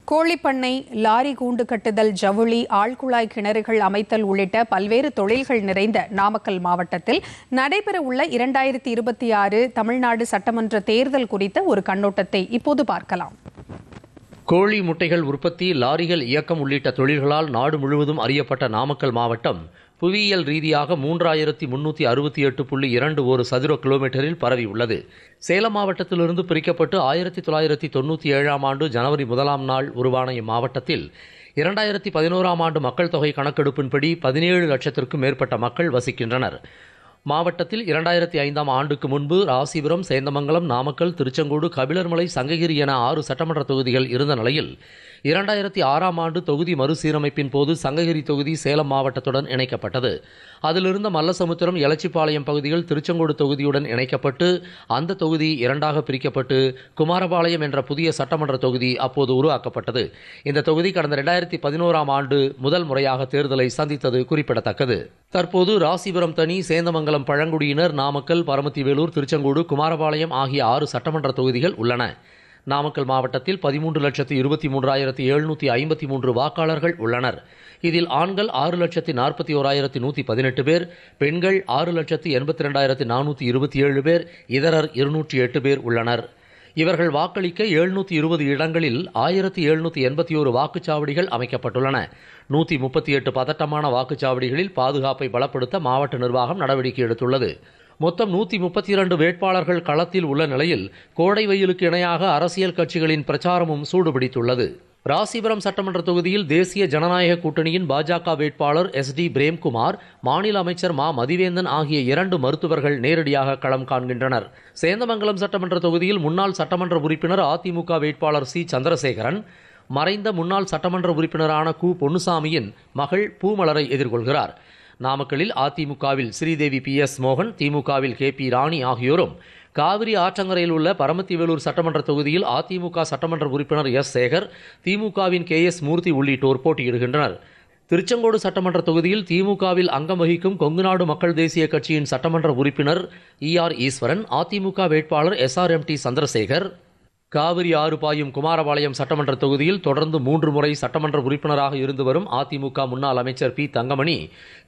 கோழிப்பண்ணை, லாரி கூண்டு கட்டுதல், ஜவுளி, ஆழ்குழாய் கிணறுகள் அமைத்தல் உள்ளிட்ட பல்வேறு தொழில்கள் நிறைந்த நாமக்கல் மாவட்டத்தில் நடைபெறவுள்ள 2026 தமிழ்நாடு சட்டமன்ற தேர்தல் குறித்த ஒரு கண்ணோட்டத்தை இப்போது பார்க்கலாம். கோழி முட்டைகள் உற்பத்தி, லாரிகள் இயக்கம் உள்ளிட்ட தொழில்களால் நாடு முழுவதும் அறியப்பட்ட நாமக்கல் மாவட்டம் புவியியல் ரீதியாக 3368.21 சதுர கிலோமீட்டரில் பரவியுள்ளது. சேலம் மாவட்டத்திலிருந்து பிரிக்கப்பட்டு 1997ஆம் ஆண்டு ஜனவரி 1ஆம் நாள் உருவான இம்மாவட்டத்தில் 2011ஆம் ஆண்டு மக்கள் தொகை கணக்கெடுப்பின்படி 17 லட்சத்திற்கும் மேற்பட்ட மக்கள் வசிக்கின்றனர். மாவட்டத்தில் 2005ஆம் ஆண்டுக்கு முன்பு ராசிபுரம், சேந்தமங்கலம், நாமக்கல், திருச்செங்கோடு, கபிலர்மலை, சங்ககிரி என 6 சட்டமன்ற தொகுதிகள் இருந்த நிலையில் 2006ஆம் ஆண்டு தொகுதி மறுசீரமைப்பின் போது சங்ககிரி தொகுதி சேலம் மாவட்டத்துடன் இணைக்கப்பட்டது. அதிலிருந்த மல்லசமுத்திரம், எலச்சிபாளையம் பகுதிகள் திருச்செங்கோடு தொகுதியுடன் இணைக்கப்பட்டு அந்த தொகுதி இரண்டாக பிரிக்கப்பட்டு குமாரபாளையம் என்ற புதிய சட்டமன்ற தொகுதி அப்போது உருவாக்கப்பட்டது. இந்த தொகுதி கடந்த 2011ஆம் ஆண்டு முதல் முறையாக தேர்தலை சந்தித்தது குறிப்பிடத்தக்கது. தற்போது ராசிபுரம் தனி, சேந்தமங்கலம் பழங்குடியினர், நாமக்கல், பரமத்திவேலூர், திருச்செங்கோடு, குமாரபாளையம் ஆகிய 6 சட்டமன்ற தொகுதிகள் உள்ளன. நாமக்கல் மாவட்டத்தில் 13,23,753 வாக்காளர்கள் உள்ளனர். இதில் ஆண்கள் 6,41,118 பேர், பெண்கள் 6,82,427 பேர், இதரர் 208 பேர் உள்ளனர். இவர்கள் வாக்களிக்க 720 இடங்களில் 1781 வாக்குச்சாவடிகள் அமைக்கப்பட்டுள்ளன. 138 பதட்டமான வாக்குச்சாவடிகளில் பாதுகாப்பை பலப்படுத்த மாவட்ட நிர்வாகம் நடவடிக்கை எடுத்துள்ளது. மொத்தம் 132 வேட்பாளர்கள் களத்தில் உள்ள நிலையில் கோடை வெயிலுக்கு இணையாக அரசியல் கட்சிகளின் பிரச்சாரமும் சூடுபிடித்துள்ளது. ராசிபுரம் சட்டமன்ற தொகுதியில் தேசிய ஜனநாயக கூட்டணியின் பாஜக வேட்பாளர் SD பிரேம்குமார், மாநில அமைச்சர் மா மதிவேந்தன் ஆகிய 2 மருத்துவர்கள் நேரடியாக களம் காண்கின்றனர். சேந்தமங்கலம் சட்டமன்ற தொகுதியில் முன்னாள் சட்டமன்ற உறுப்பினர் அதிமுக வேட்பாளர் C சந்திரசேகரன் மறைந்த முன்னாள் சட்டமன்ற உறுப்பினரான கு பொன்னுசாமியின் மகள் பூமலரை எதிர்கொள்கிறார். நாமக்கலில் அதிமுகவில் ஸ்ரீதேவி PS மோகன், திமுகவில் KP ராணி ஆகியோரும், காவிரி ஆற்றங்கரையில் உள்ள பரமத்திவேலூர் சட்டமன்ற தொகுதியில் அதிமுக சட்டமன்ற உறுப்பினர் S சேகர், திமுகவின் KS மூர்த்தி உள்ளிட்டோர் போட்டியிடுகின்றனர். திருச்செங்கோடு சட்டமன்ற தொகுதியில் திமுகவில் அங்கம் வகிக்கும் கொங்குநாடு மக்கள் தேசிய கட்சியின் சட்டமன்ற உறுப்பினர் ER ஈஸ்வரன், அதிமுக வேட்பாளர் SRMT சந்திரசேகர், காவிரி ஆறு பாயும் குமாரபாளையம் சட்டமன்ற தொகுதியில் தொடர்ந்து 3 முறை சட்டமன்ற உறுப்பினராக இருந்து வரும் அதிமுக முன்னாள் அமைச்சர் P தங்கமணி,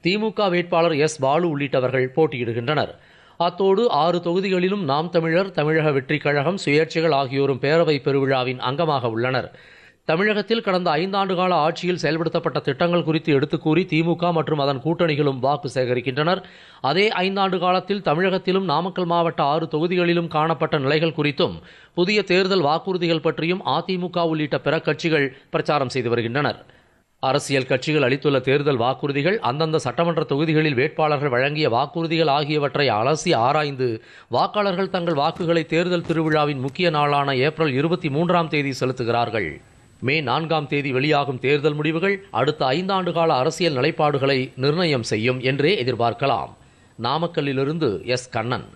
திமுக வேட்பாளர் S பாலு உள்ளிட்டவர்கள் போட்டியிடுகின்றனர். அத்தோடு 6 தொகுதிகளிலும் நாம் தமிழர், தமிழக வெற்றிக் கழகம், சுயேட்சைகள் ஆகியோரும் பேரவை பெருவிழாவின் அங்கமாக உள்ளனர். தமிழகத்தில் கடந்த 5 ஆண்டுகால ஆட்சியில் செயல்படுத்தப்பட்ட திட்டங்கள் குறித்து எடுத்துக்கூறி திமுக மற்றும் அதன் கூட்டணிகளும் வாக்கு சேகரிக்கின்றனர். அதே 5 ஆண்டு காலத்தில் தமிழகத்திலும் நாமக்கல் மாவட்ட 6 தொகுதிகளிலும் காணப்பட்ட நிலைகள் குறித்தும் புதிய தேர்தல் வாக்குறுதிகள் பற்றியும் அதிமுக உள்ளிட்ட பிற கட்சிகள் பிரச்சாரம் செய்து வருகின்றனர். அரசியல் கட்சிகள் அளித்துள்ள தேர்தல் வாக்குறுதிகள், அந்தந்த சட்டமன்ற தொகுதிகளில் வேட்பாளர்கள் வழங்கிய வாக்குறுதிகள் ஆகியவற்றை அலசி ஆராய்ந்து வாக்காளர்கள் தங்கள் வாக்குகளை தேர்தல் திருவிழாவின் முக்கிய நாளான ஏப்ரல் 23ஆம் தேதி செலுத்துகிறார்கள். மே 4ஆம் தேதி வெளியாகும் தேர்தல் முடிவுகள் அடுத்த 5 ஆண்டுகால அரசியல் நிலைப்பாடுகளை நிர்ணயம் செய்யும் என்றே எதிர்பார்க்கலாம். நாமக்கல்லிலிருந்து S கண்ணன்.